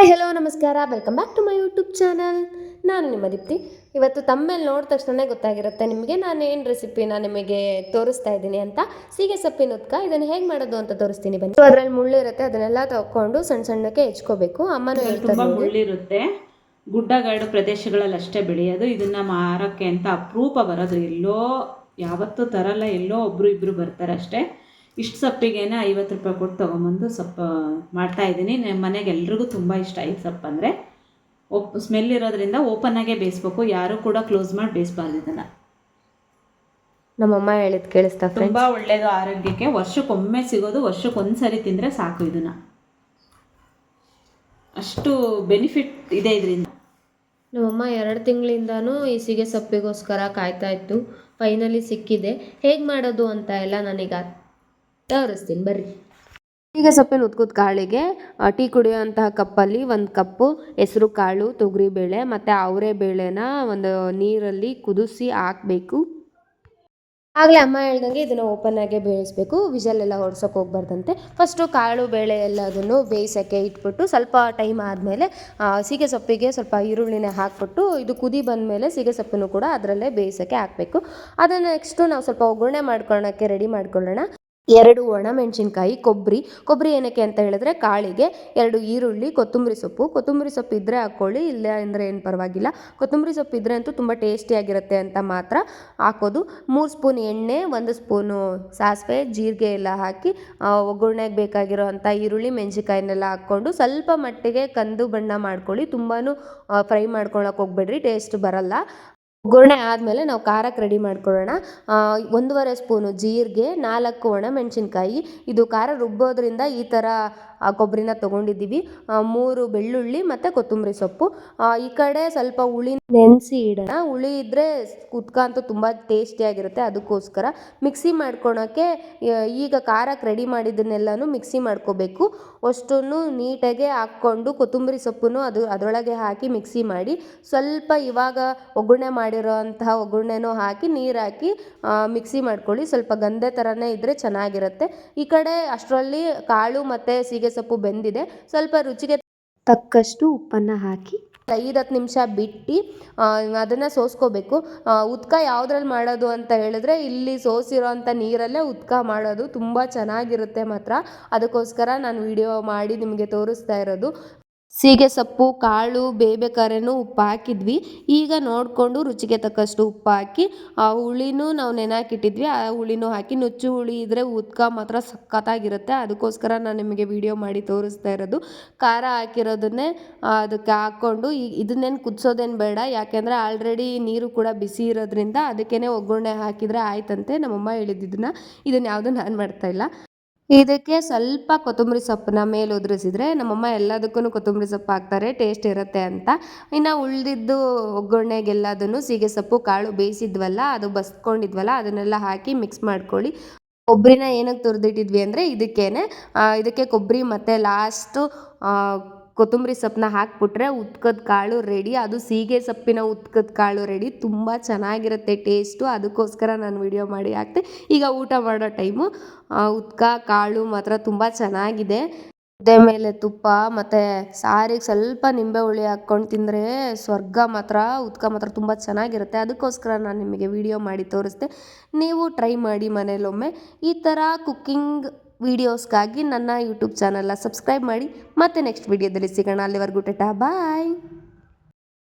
Hi hello ನಮಸ್ಕಾರ, welcome back to my YouTube channel. ನಾನು ನಿಮ್ಮ ದೀಪ್ತಿ. ಇವತ್ತು ತಮ್ಮೇಲೆ ನೋಡಿದ ತಕ್ಷಣ ಗೊತ್ತಾಗಿರುತ್ತೆ ನಿಮಗೆ ನಾನು ಏನು ರೆಸಿಪಿನ ನಿಮಗೆ ತೋರಿಸ್ತಾ ಇದ್ದೀನಿ ಅಂತ. ಸೀಗೆ ಸೊಪ್ಪಿನ ಉತ್ಕ ಇದನ್ನು ಹೇಗೆ ಮಾಡೋದು ಅಂತ ತೋರಿಸ್ತೀನಿ ಬನ್ನಿ. ಅದರಲ್ಲಿ ಮುಳ್ಳು ಇರುತ್ತೆ, ಅದನ್ನೆಲ್ಲ ತಗೊಂಡು ಸಣ್ಣ ಸಣ್ಣಕ್ಕೆ ಹೆಚ್ಕೋಬೇಕು. ಅಮ್ಮನೂ ಹೇಳ್ತಾರೆ ಮುಳ್ಳಿರುತ್ತೆ, ಗುಡ್ಡಗಾಡು ಪ್ರದೇಶಗಳಲ್ಲಿ ಅಷ್ಟೇ ಬೆಳೆಯೋದು. ಇದನ್ನು ಮಾರೋಕ್ಕೆ ಅಂತ ಅಪರೂಪ ಬರೋದು, ಎಲ್ಲೋ ಯಾವತ್ತೂ ತರಲ್ಲ, ಎಲ್ಲೋ ಒಬ್ಬರು ಇಬ್ಬರು ಬರ್ತಾರೆ ಅಷ್ಟೇ. ಇಷ್ಟು ಸೊಪ್ಪಿಗೇನೆ 50 ರೂಪಾಯಿ ಕೊಟ್ಟು ತೊಗೊಂಬಂದು ಸೊಪ್ಪು ಮಾಡ್ತಾಯಿದ್ದೀನಿ. ನಮ್ಮ ಮನೆಗೆ ಎಲ್ರಿಗೂ ತುಂಬ ಇಷ್ಟ ಈ ಸೊಪ್ಪು ಅಂದರೆ. ಸ್ಮೆಲ್ ಇರೋದ್ರಿಂದ ಓಪನ್ನಾಗೇ ಬೇಯಿಸ್ಬೇಕು, ಯಾರೂ ಕೂಡ ಕ್ಲೋಸ್ ಮಾಡಿ ಬೇಯಿಸ್ಬಾರ್ದು. ಇದನ್ನು ನಮ್ಮಮ್ಮ ಹೇಳಿದ್ದು ಕೇಳಿಸ್ತಾ? ತುಂಬ ಒಳ್ಳೆಯದು ಆರೋಗ್ಯಕ್ಕೆ. ವರ್ಷಕ್ಕೊಮ್ಮೆ ಸಿಗೋದು, ವರ್ಷಕ್ಕೊಂದು ಸರಿ ತಿಂದರೆ ಸಾಕು. ಇದನ್ನು ಅಷ್ಟು ಬೆನಿಫಿಟ್ ಇದೆ ಇದರಿಂದ. ನಮ್ಮಮ್ಮ 2 ತಿಂಗಳಿಂದನೂ ಈ ಸೀಗೆ ಸೊಪ್ಪಿಗೋಸ್ಕರ ಕಾಯ್ತಾ ಇತ್ತು. ಫೈನಲಿ ಸಿಕ್ಕಿದೆ. ಹೇಗೆ ಮಾಡೋದು ಅಂತ ಎಲ್ಲ ನಾನೀಗ ತೋರಿಸ್ತೀನಿ ಬರ್ರಿ. ಸೀಗೆ ಸೊಪ್ಪಿನ ಉತ್ಕದ ಕಾಳಿಗೆ ಟೀ ಕುಡಿಯೋಂತಹ ಕಪ್ಪಲ್ಲಿ 1 ಕಪ್ಪು ಹೆಸರು ಕಾಳು, ತೊಗರಿಬೇಳೆ ಮತ್ತು ಅವರೆ ಬೇಳೆನ ಒಂದು ನೀರಲ್ಲಿ ಕುದಿಸಿ ಹಾಕಬೇಕು. ಆಗಲೇ ಅಮ್ಮ ಹೇಳ್ದಂಗೆ ಇದನ್ನು ಓಪನ್ನಾಗೆ ಬೇಯಿಸ್ಬೇಕು, ವಿಷಲೆಲ್ಲ ಹೊಡ್ಸೋಕೆ ಹೋಗ್ಬಾರ್ದಂತೆ. ಫಸ್ಟು ಕಾಳು ಬೇಳೆ ಎಲ್ಲದನ್ನು ಬೇಯಿಸೋಕ್ಕೆ ಇಟ್ಬಿಟ್ಟು ಸ್ವಲ್ಪ ಟೈಮ್ ಆದಮೇಲೆ ಸೀಗೆ ಸೊಪ್ಪಿಗೆ ಸ್ವಲ್ಪ ಈರುಳ್ಳಿನೇ ಹಾಕ್ಬಿಟ್ಟು ಇದು ಕುದಿ ಬಂದಮೇಲೆ ಸೀಗೆ ಸೊಪ್ಪನ್ನು ಕೂಡ ಅದರಲ್ಲೇ ಬೇಯಿಸೋಕ್ಕೆ ಹಾಕಬೇಕು. ಅದನ್ನು ನೆಕ್ಸ್ಟು ನಾವು ಸ್ವಲ್ಪ ಒಗ್ಗರಣೆ ಮಾಡ್ಕೊಳ್ಳೋಕ್ಕೆ ರೆಡಿ ಮಾಡ್ಕೊಳ್ಳೋಣ. 2 ಒಣಮೆಣಸಿನ್ಕಾಯಿ, ಕೊಬ್ಬರಿ ಏನಕ್ಕೆ ಅಂತ ಹೇಳಿದ್ರೆ ಕಾಳಿಗೆ, 2 ಈರುಳ್ಳಿ, ಕೊತ್ತಂಬರಿ ಸೊಪ್ಪು ಇದ್ದರೆ ಹಾಕ್ಕೊಳ್ಳಿ, ಇಲ್ಲ ಅಂದರೆ ಏನು ಪರವಾಗಿಲ್ಲ. ಕೊತ್ತಂಬರಿ ಸೊಪ್ಪು ಇದ್ದರೆ ಅಂತೂ ತುಂಬ ಟೇಸ್ಟಿಯಾಗಿರುತ್ತೆ ಅಂತ ಮಾತ್ರ ಹಾಕೋದು. 3 ಸ್ಪೂನ್ ಎಣ್ಣೆ, 1 ಸ್ಪೂನು ಸಾಸಿವೆ, ಜೀರಿಗೆ ಎಲ್ಲ ಹಾಕಿ ಒಗ್ಗರಣೆಗೆ ಬೇಕಾಗಿರೋ ಅಂಥ ಈರುಳ್ಳಿ ಮೆಣಸಿನ್ಕಾಯಿನೆಲ್ಲ ಹಾಕ್ಕೊಂಡು ಸ್ವಲ್ಪ ಮಟ್ಟಿಗೆ ಕಂದು ಬಣ್ಣ ಮಾಡ್ಕೊಳ್ಳಿ. ತುಂಬಾ ಫ್ರೈ ಮಾಡ್ಕೊಳಕ್ಕೆ ಹೋಗ್ಬೇಡ್ರಿ, ಟೇಸ್ಟ್ ಬರಲ್ಲ. ಒಗ್ಗರಣೆ ಆದಮೇಲೆ ನಾವು ಖಾರಕ್ಕೆ ರೆಡಿ ಮಾಡ್ಕೊಳ್ಳೋಣ. 1.5 ಸ್ಪೂನು ಜೀರಿಗೆ, 4 ಒಣಮೆಣಸಿನ್ಕಾಯಿ. ಇದು ಖಾರ ರುಬ್ಬೋದ್ರಿಂದ ಈ ಥರ ಕೊಬ್ಬರಿನ ತೊಗೊಂಡಿದ್ದೀವಿ. 3 ಬೆಳ್ಳುಳ್ಳಿ ಮತ್ತು ಕೊತ್ತಂಬರಿ ಸೊಪ್ಪು. ಈ ಕಡೆ ಸ್ವಲ್ಪ ಹುಳಿ ನೆನೆಸಿ ಇಡೋಣ. ಹುಳಿ ಇದ್ದರೆ ಉತ್ಕ ಅಂತೂ ತುಂಬ ಟೇಸ್ಟಿಯಾಗಿರುತ್ತೆ, ಅದಕ್ಕೋಸ್ಕರ ಮಿಕ್ಸಿ ಮಾಡ್ಕೊಳಕ್ಕೆ ಈಗ ಖಾರಕ್ಕೆ ರೆಡಿ ಮಾಡಿದ್ದನ್ನೆಲ್ಲನೂ ಮಿಕ್ಸಿ ಮಾಡ್ಕೋಬೇಕು. ಅಷ್ಟನ್ನು ನೀಟಾಗೆ ಹಾಕ್ಕೊಂಡು ಕೊತ್ತಂಬರಿ ಸೊಪ್ಪನ್ನು ಅದರೊಳಗೆ ಹಾಕಿ ಮಿಕ್ಸಿ ಮಾಡಿ, ಸ್ವಲ್ಪ ಇವಾಗ ಒಗ್ಗರಣೆ ಮಾಡಿರೋ ಅಂತಹ ಒಗ್ಗರಣೆನೂ ಹಾಕಿ ನೀರು ಹಾಕಿ ಮಿಕ್ಸಿ ಮಾಡ್ಕೊಳ್ಳಿ. ಸ್ವಲ್ಪ ಗಂಧೆ ಥರನೇ ಇದ್ದರೆ ಚೆನ್ನಾಗಿರುತ್ತೆ. ಈ ಕಡೆ ಅಷ್ಟರಲ್ಲಿ ಕಾಳು ಮತ್ತು ಸೀಗೆ ಸೊಪ್ಪು ಬೆಂದಿದೆ. ಸ್ವಲ್ಪ ರುಚಿಗೆ ತಕ್ಕಷ್ಟು ಉಪ್ಪನ್ನು ಹಾಕಿ 5-10 ನಿಮಿಷ ಬಿಟ್ಟು ಅದನ್ನು ಸೋಸ್ಕೋಬೇಕು. ಉತ್ಕ ಯಾವುದ್ರಲ್ಲಿ ಮಾಡೋದು ಅಂತ ಹೇಳಿದ್ರೆ ಇಲ್ಲಿ ಸೋಸಿರೋ ಅಂಥ ನೀರಲ್ಲೇ ಉತ್ಕ ಮಾಡೋದು, ತುಂಬ ಚೆನ್ನಾಗಿರುತ್ತೆ ಮಾತ್ರ. ಅದಕ್ಕೋಸ್ಕರ ನಾನು ವಿಡಿಯೋ ಮಾಡಿ ನಿಮಗೆ ತೋರಿಸ್ತಾ ಇರೋದು. ಸೀಗೆ ಸೊಪ್ಪು ಕಾಳು ಬೇಯಬೇಕಾದ್ರೇನು ಉಪ್ಪು ಹಾಕಿದ್ವಿ. ಈಗ ನೋಡಿಕೊಂಡು ರುಚಿಗೆ ತಕ್ಕಷ್ಟು ಉಪ್ಪು ಹಾಕಿ ಹುಳಿನೂ ನಾವು ನೆನೆಹಾಕಿಟ್ಟಿದ್ವಿ, ಆ ಹುಳಿನೂ ಹಾಕಿ. ನುಚ್ಚು ಹುಳಿ ಇದ್ದರೆ ಉತ್ಕ ಮಾತ್ರ ಸಖತ್ತಾಗಿರುತ್ತೆ, ಅದಕ್ಕೋಸ್ಕರ ನಾನು ನಿಮಗೆ ವಿಡಿಯೋ ಮಾಡಿ ತೋರಿಸ್ತಾ ಇರೋದು. ಖಾರ ಹಾಕಿರೋದನ್ನೇ ಅದಕ್ಕೆ ಹಾಕ್ಕೊಂಡು ಇದನ್ನೇನು ಕುದಿಸೋದೇನು ಬೇಡ, ಯಾಕೆಂದರೆ ಆಲ್ರೆಡಿ ನೀರು ಕೂಡ ಬಿಸಿ ಇರೋದ್ರಿಂದ ಅದಕ್ಕೇ ಒಗ್ಗರಣೆ ಹಾಕಿದರೆ ಆಯ್ತಂತೆ. ನಮ್ಮಮ್ಮ ಹೇಳಿದ್ದನ್ನ, ಇದನ್ನು ಯಾವುದೂ ನಾನು ಮಾಡ್ತಾಯಿಲ್ಲ. ಇದಕ್ಕೆ ಸ್ವಲ್ಪ ಕೊತ್ತಂಬರಿ ಸೊಪ್ಪನ್ನ ಮೇಲೆ ಉದುರಿಸಿದ್ರೆ, ನಮ್ಮಮ್ಮ ಎಲ್ಲದಕ್ಕೂ ಕೊತ್ತಂಬರಿ ಸೊಪ್ಪು ಹಾಕ್ತಾರೆ, ಟೇಸ್ಟ್ ಇರುತ್ತೆ ಅಂತ. ಇನ್ನು ಉಳಿದಿದ್ದು ಒಗ್ಗರಣೆಗೆಲ್ಲದನ್ನು ಸೀಗೆ ಸೊಪ್ಪು ಕಾಳು ಬೇಯಿಸಿದ್ವಲ್ಲ, ಅದು ಬಸ್ಕೊಂಡಿದ್ವಲ್ಲ, ಅದನ್ನೆಲ್ಲ ಹಾಕಿ ಮಿಕ್ಸ್ ಮಾಡ್ಕೊಳ್ಳಿ. ಕೊಬ್ಬರಿನ ಏನಕ್ಕೆ ತುರಿದಿಟ್ಟಿದ್ವಿ ಅಂದರೆ ಇದಕ್ಕೆ ಕೊಬ್ಬರಿ ಮತ್ತು ಲಾಸ್ಟು ಕೊತ್ತಂಬರಿ ಸೊಪ್ಪನ್ನ ಹಾಕ್ಬಿಟ್ರೆ ಉತ್ಕದ ಕಾಳು ರೆಡಿ. ಅದು ಸೀಗೆ ಸೊಪ್ಪಿನ ಉತ್ಕದ ಕಾಳು ರೆಡಿ, ತುಂಬ ಚೆನ್ನಾಗಿರುತ್ತೆ ಟೇಸ್ಟು. ಅದಕ್ಕೋಸ್ಕರ ನಾನು ವಿಡಿಯೋ ಮಾಡಿ ಹಾಕ್ತೆ. ಈಗ ಊಟ ಮಾಡೋ ಟೈಮು. ಉತ್ಕ ಕಾಳು ಮಾತ್ರ ತುಂಬ ಚೆನ್ನಾಗಿದೆ. ಮುದ್ದೆ ಮೇಲೆ ತುಪ್ಪ ಮತ್ತು ಸಾರಿಗೆ ಸ್ವಲ್ಪ ನಿಂಬೆ ಹುಳಿ ಹಾಕ್ಕೊಂಡು ತಿಂದರೆ ಸ್ವರ್ಗ ಮಾತ್ರ. ಉತ್ಕ ಮಾತ್ರ ತುಂಬ ಚೆನ್ನಾಗಿರುತ್ತೆ, ಅದಕ್ಕೋಸ್ಕರ ನಾನು ನಿಮಗೆ ವಿಡಿಯೋ ಮಾಡಿ ತೋರಿಸ್ದೆ. ನೀವು ಟ್ರೈ ಮಾಡಿ ಮನೇಲೊಮ್ಮೆ. ಈ ಥರ ಕುಕ್ಕಿಂಗ್ ವಿಡಿಯೋಸ್ಗಾಗಿ ನನ್ನ ಯೂಟ್ಯೂಬ್ ಚಾನಲ್ನ ಸಬ್ಸ್ಕ್ರೈಬ್ ಮಾಡಿ. ಮತ್ತೆ ನೆಕ್ಸ್ಟ್ ವಿಡಿಯೋದಲ್ಲಿ ಸಿಗೋಣ. ಅಲ್ಲಿವರೆಗೂ ಟಾಟಾ ಬಾಯ್.